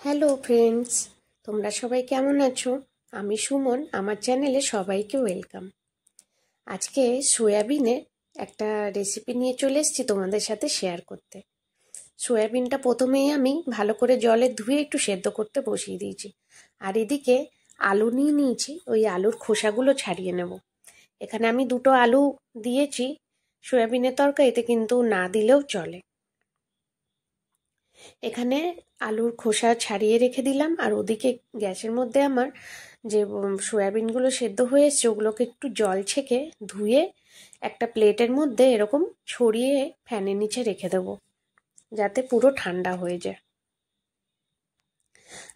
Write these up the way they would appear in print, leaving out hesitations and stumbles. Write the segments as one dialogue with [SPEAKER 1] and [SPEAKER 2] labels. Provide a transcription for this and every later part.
[SPEAKER 1] Hello friends, তোমরা সবাই কেমন আছো? আমি সুমন, আমার চ্যানেলে সবাইকে ওয়েলকাম। আজকে সয়াবিনের একটা রেসিপি নিয়ে চলে এসেছি তোমাদের সাথে শেয়ার করতে। সয়াবিনটা প্রথমেই আমি ভালো করে জলে ধুয়ে একটু সেদ্ধ করতে বসিয়ে দিয়েছি। আর এদিকে আলু নিয়ে নিয়েছি, ওই আলুর খোসাগুলো ছাড়িয়ে নেব। এখানে আমি দুটো আলু দিয়েছি সয়াবিনের তরকারিতে, কিন্তু না দিলেও চলে। এখানে আলুর খোসা ছাড়িয়ে রেখে দিলাম, আর ওদিকে গ্যাসের মধ্যে আমার যে সয়াবিনগুলো সেদ্ধ হয়ে এসছে ওগুলোকে একটু জল ছেঁকে ধুয়ে একটা প্লেটের মধ্যে এরকম ছড়িয়ে ফ্যানের নিচে রেখে দেবো, যাতে পুরো ঠান্ডা হয়ে যায়।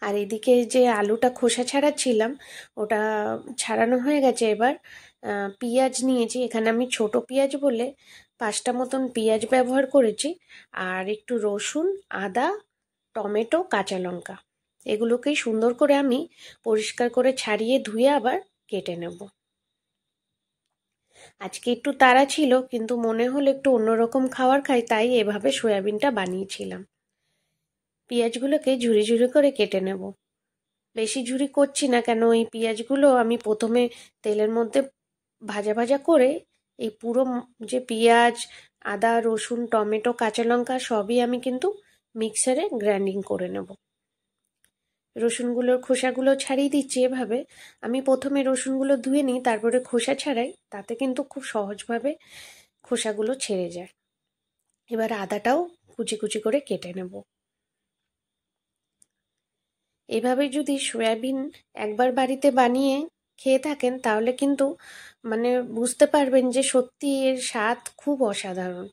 [SPEAKER 1] আর এদিকে যে আলুটা খোসা ছাড়াচ্ছিলাম ওটা ছাড়ানো হয়ে গেছে। এবার পেঁয়াজ নিয়েছি, এখানে আমি ছোট পেঁয়াজ বলে 5টা মতন পেঁয়াজ ব্যবহার করেছি, আর একটু রসুন, আদা, টমেটো, কাঁচা লঙ্কা, এগুলোকেই সুন্দর করে আমি পরিষ্কার করে ছাড়িয়ে ধুয়ে আবার কেটে নেব। আজকে একটু তাড়া ছিল, কিন্তু মনে হলো একটু অন্যরকম খাবার খাই, তাই এভাবে সয়াবিনটা বানিয়েছিলাম। পেঁয়াজগুলোকে ঝুরি ঝুরি করে কেটে নেব। বেশি ঝুরি করছি না, কেন এই পেঁয়াজগুলো আমি প্রথমে তেলের মধ্যে ভাজা ভাজা করে এই পুরো যে পেঁয়াজ, আদা, রসুন, টমেটো, কাঁচা লঙ্কা সবই আমি কিন্তু মিক্সারে গ্রাইন্ডিং করে নেব। রসুনগুলোর খোসাগুলো ছাড়িয়ে দিচ্ছি এভাবে। আমি প্রথমে রসুনগুলো ধুয়ে নিই, তারপরে খোসা ছাড়াই, তাতে কিন্তু খুব সহজভাবে খোসাগুলো ছেড়ে যায়। এবার আদাটাও কুচি কুচি করে কেটে নেব। এভাবে যদি সয়াবিন একবার বাড়িতে বানিয়ে খেয়ে থাকেন তাহলে কিন্তু বুঝতে পারবেন যে সত্যি এর স্বাদ খুব অসাধারণ।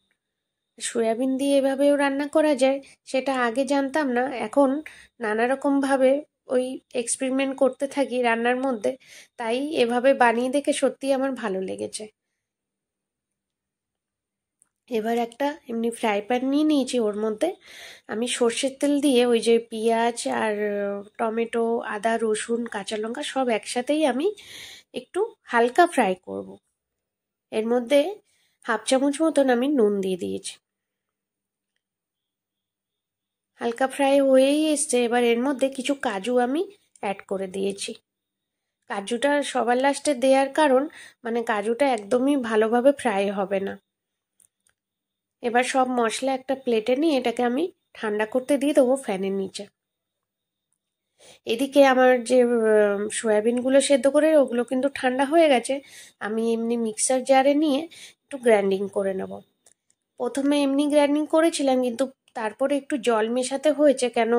[SPEAKER 1] সয়াবিন দিয়ে এভাবেও রান্না করা যায়, সেটা আগে জানতাম না। এখন নানা রকম ভাবে ওই এক্সপেরিমেন্ট করতে থাকি রান্নার মধ্যে, তাই এভাবে বানিয়ে দেখে সত্যি আমার ভালো লেগেছে। এবার একটা এমনি ফ্রাই প্যান নিয়ে নিয়েছি, ওর মধ্যে আমি সর্ষের তেল দিয়ে ওই যে পেঁয়াজ আর টমেটো, আদা, রসুন, কাঁচা লঙ্কা সব একসাথেই আমি একটু হালকা ফ্রাই করব। এর মধ্যে 1/2 চামচ মতন আমি নুন দিয়ে দিয়েছি। হালকা ফ্রাই হয়েই এসছে। এবার এর মধ্যে কিছু কাজু আমি অ্যাড করে দিয়েছি। কাজুটা সবার লাস্টে দেওয়ার কারণ কাজুটা একদমই ভালোভাবে ফ্রাই হবে না। এবার সব মশলা একটা প্লেটে নিয়ে এটাকে আমি ঠান্ডা করতে দিয়ে দেবো ফ্যানের নিচে। এদিকে আমার যে সয়াবিনগুলো সেদ্ধ করে ওগুলো কিন্তু ঠান্ডা হয়ে গেছে। আমি এমনি মিক্সার জারে নিয়ে একটু গ্রাইন্ডিং করে নেব। প্রথমে এমনি গ্রাইন্ডিং করেছিলাম, কিন্তু তারপরে একটু জল মেশাতে হয়েছে, কেন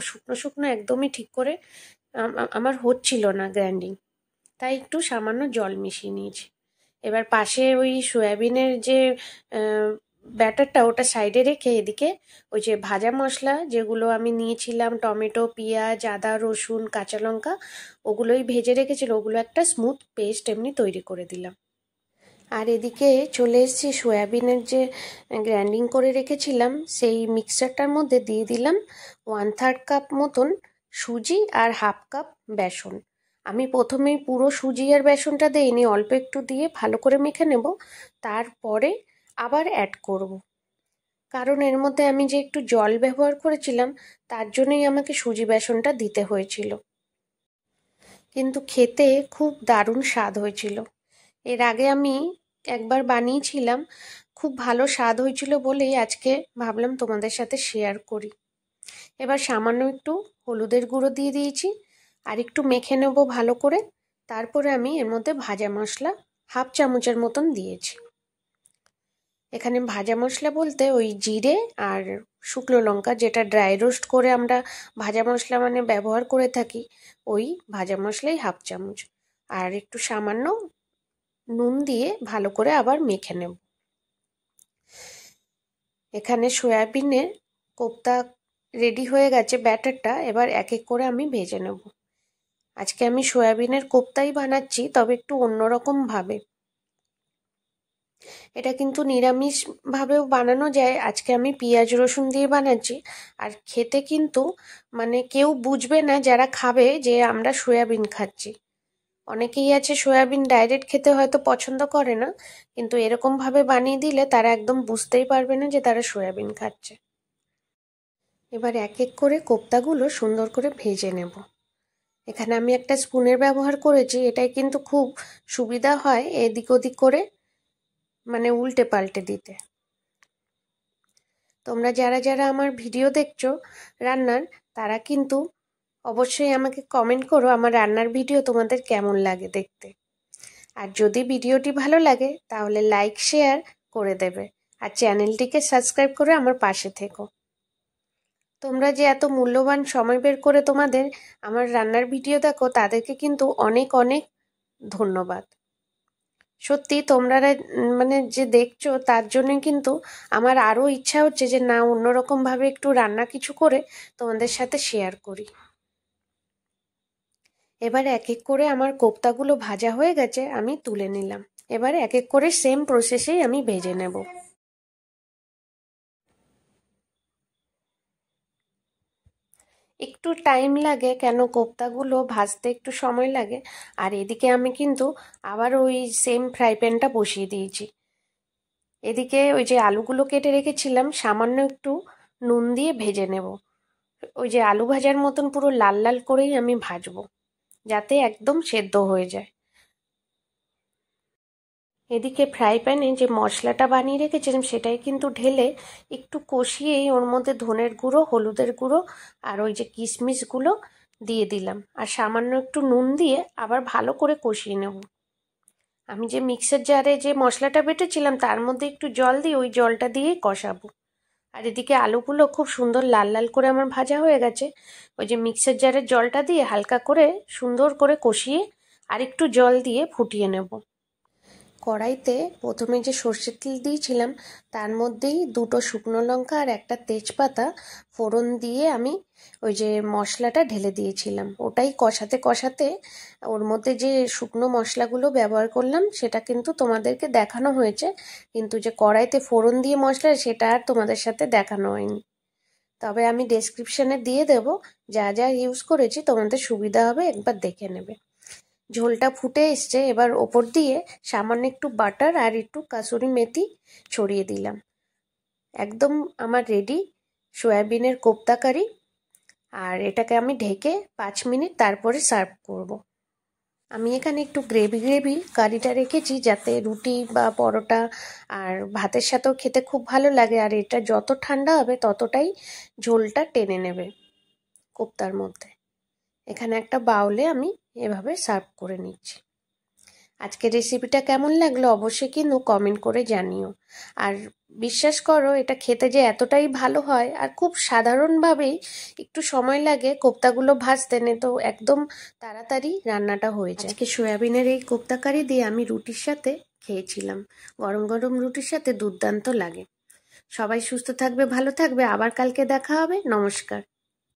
[SPEAKER 1] শুকনো শুকনো একদমই ঠিক করে আমার হচ্ছিল না গ্রাইন্ডিং, তাই একটু সামান্য জল মিশিয়ে নিয়েছি। এবার পাশে ওই সয়াবিনের যে ব্যাটারটা ওটা সাইডে রেখে এদিকে ওই যে ভাজা মশলা যেগুলো আমি নিয়েছিলাম, টমেটো, পেঁয়াজ, আদা, রসুন, কাঁচা লঙ্কা, ওগুলোই ভেজে রেখেছিল, ওগুলো একটা স্মুথ পেস্ট এমনি তৈরি করে দিলাম। আর এদিকে চলে এসেছি সয়াবিনের যে গ্রাইন্ডিং করে রেখেছিলাম সেই মিক্সচারটার মধ্যে দিয়ে দিলাম 1/3 কাপ মতন সুজি আর 1/2 কাপ বেসন। আমি প্রথমেই পুরো সুজি আর বেসনটা দিইনি, অল্প একটু দিয়ে ভালো করে মেখে নেব, তারপরে আবার অ্যাড করব। কারণ এর মধ্যে আমি যে একটু জল ব্যবহার করেছিলাম, তার জন্যই আমাকে সুজি বেসনটা দিতে হয়েছিল। কিন্তু খেতে খুব দারুণ স্বাদ হয়েছিল। এর আগে আমি একবার বানিয়েছিলাম, খুব ভালো স্বাদ হয়েছিল বলেই আজকে ভাবলাম তোমাদের সাথে শেয়ার করি। এবার সামান্য একটু হলুদের গুঁড়ো দিয়ে দিয়েছি, আর একটু মেখে নেব ভালো করে। তারপরে আমি এর মধ্যে ভাজা মশলা 1/2 চামচের মতন দিয়েছি। এখানে ভাজা মশলা বলতে ওই জিরে আর শুকনো লঙ্কা, যেটা ড্রাই রোস্ট করে আমরা ভাজা মশলা ব্যবহার করে থাকি, ওই ভাজা মশলাই 1/2 চামচ, আর একটু সামান্য নুন দিয়ে ভালো করে আবার মেখে নেব। এখানে সয়াবিনের কোপ্তা রেডি হয়ে গেছে ব্যাটারটা, এবার এক এক করে আমি ভেজে নেব। আজকে আমি সয়াবিনের কোপ্তাই বানাচ্ছি, তবে একটু অন্যরকম ভাবে। এটা কিন্তু নিরামিষ ভাবেও বানানো যায়, আজকে আমি পেঁয়াজ রসুন দিয়ে বানাচ্ছি। আর খেতে কিন্তু কেউ বুঝবে না যারা খাবে যে আমরা সয়াবিন খাচ্ছি। অনেকেই আছে সয়াবিন ডাইরেক্ট খেতে হয়তো পছন্দ করে না, কিন্তু এরকম ভাবে বানিয়ে দিলে তারা একদম বুঝতেই পারবে না যে তারা সয়াবিন খাচ্ছে। এবার এক এক করে কোপ্তাগুলো সুন্দর করে ভেজে নেব। এখানে আমি একটা স্পুনের ব্যবহার করেছি, এটাই কিন্তু খুব সুবিধা হয় এদিক ওদিক করে মানে উল্টে পাল্টে দিতে। তোমরা যারা যারা আমার ভিডিও দেখছো রান্নার, তারা কিন্তু অবশ্যই আমাকে কমেন্ট করো আমার রান্নার ভিডিও তোমাদের কেমন লাগে দেখতে। আর যদি ভিডিওটি ভালো লাগে তাহলে লাইক শেয়ার করে দেবে, আর চ্যানেলটিকে সাবস্ক্রাইব করে আমার পাশে থেকো। তোমরা যে এত মূল্যবান সময় বের করে তোমাদের আমার রান্নার ভিডিও দেখো, তাদেরকে কিন্তু অনেক অনেক ধন্যবাদ। সত্যি তোমরা মানে যে দেখছো তার জন্যই কিন্তু আমার আরও ইচ্ছা হচ্ছে যে না, অন্যরকমভাবে একটু রান্না কিছু করে তোমাদের সাথে শেয়ার করি। এবার এক এক করে আমার কোপ্তাগুলো ভাজা হয়ে গেছে, আমি তুলে নিলাম। এবার এক এক করে সেম প্রসেসেই আমি ভেজে নেব। একটু টাইম লাগে, কেন কোপ্তাগুলো ভাজতে একটু সময় লাগে। আর এদিকে আমি কিন্তু আবার ওই সেম ফ্রাই প্যানটা বসিয়ে দিয়েছি। এদিকে ওই যে আলুগুলো কেটে রেখেছিলাম, সামান্য একটু নুন দিয়ে ভেজে নেব। ওই যে আলু ভাজার মতন পুরো লাল লাল করেই আমি ভাজবো, যাতে একদম সেদ্ধ হয়ে যায়। এদিকে ফ্রাই প্যানে যে মশলাটা বানিয়ে রেখেছিলাম সেটাই কিন্তু ঢেলে একটু কষিয়েই ওর মধ্যে ধনের গুঁড়ো, হলুদের গুঁড়ো আর ওই যে কিশমিশগুলো দিয়ে দিলাম, আর সামান্য একটু নুন দিয়ে আবার ভালো করে কষিয়ে নেব। আমি যে মিক্সার জারে যে মশলাটা বেটেছিলাম তার মধ্যে একটু জল দিয়ে ওই জলটা দিয়েই কষাবো। আর এদিকে আলুগুলো খুব সুন্দর লাল লাল করে আমার ভাজা হয়ে গেছে। ওই যে মিক্সার জারের জলটা দিয়ে হালকা করে সুন্দর করে কষিয়ে আর একটু জল দিয়ে ফুটিয়ে নেব। কড়াইতে প্রথমে যে সর্ষের তেল দিয়েছিলাম তার মধ্যেই দুটো শুকনো লঙ্কা আর একটা তেজপাতা ফোড়ন দিয়ে আমি ওই যে মশলাটা ঢেলে দিয়েছিলাম। ওটাই কষাতে কষাতে ওর মধ্যে যে শুকনো মশলাগুলো ব্যবহার করলাম সেটা কিন্তু তোমাদেরকে দেখানো হয়েছে, কিন্তু যে কড়াইতে ফোড়ন দিয়ে মশলা সেটা আর তোমাদের সাথে দেখানো হয়নি। তবে আমি ডেসক্রিপশানে দিয়ে দেব, যা যা ইউজ করেছি তোমাদের সুবিধা হবে, একবার দেখে নেবে। ঝোলটা ফুটে এসছে, এবার ওপর দিয়ে সামান্য একটু বাটার আর একটু কাসুরি মেথি ছড়িয়ে দিলাম। একদম আমার রেডি সয়াবিনের কোপ্তা কারি। আর এটাকে আমি ঢেকে 5 মিনিট তারপরে সার্ভ করব। আমি এখানে একটু গ্রেভি গ্রেভি কারিটা রেখেছি, যাতে রুটি বা পরোটা আর ভাতের সাথেও খেতে খুব ভালো লাগে। আর এটা যত ঠান্ডা হবে ততটাই ঝোলটা টেনে নেবে কোপ্তার মধ্যে। এখানে একটা বাউলে আমি এভাবে সার্ভ করে নিচ্ছি। আজকের রেসিপিটা কেমন লাগলো অবশ্যই কিন্তু কমেন্ট করে জানিও। আর বিশ্বাস করো এটা খেতে যে এতটাই ভালো হয়, আর খুব সাধারণভাবেই একটু সময় লাগে কোপ্তাগুলো ভাজতে, নে তো একদম তাড়াতাড়ি রান্নাটা হয়ে যায়। আজকে সয়াবিনের এই কোপ্তা কারি দিয়ে আমি রুটির সাথে খেয়েছিলাম। গরম গরম রুটির সাথে দুর্দান্ত লাগে। সবাই সুস্থ থাকবে, ভালো থাকবে, আবার কালকে দেখা হবে। নমস্কার।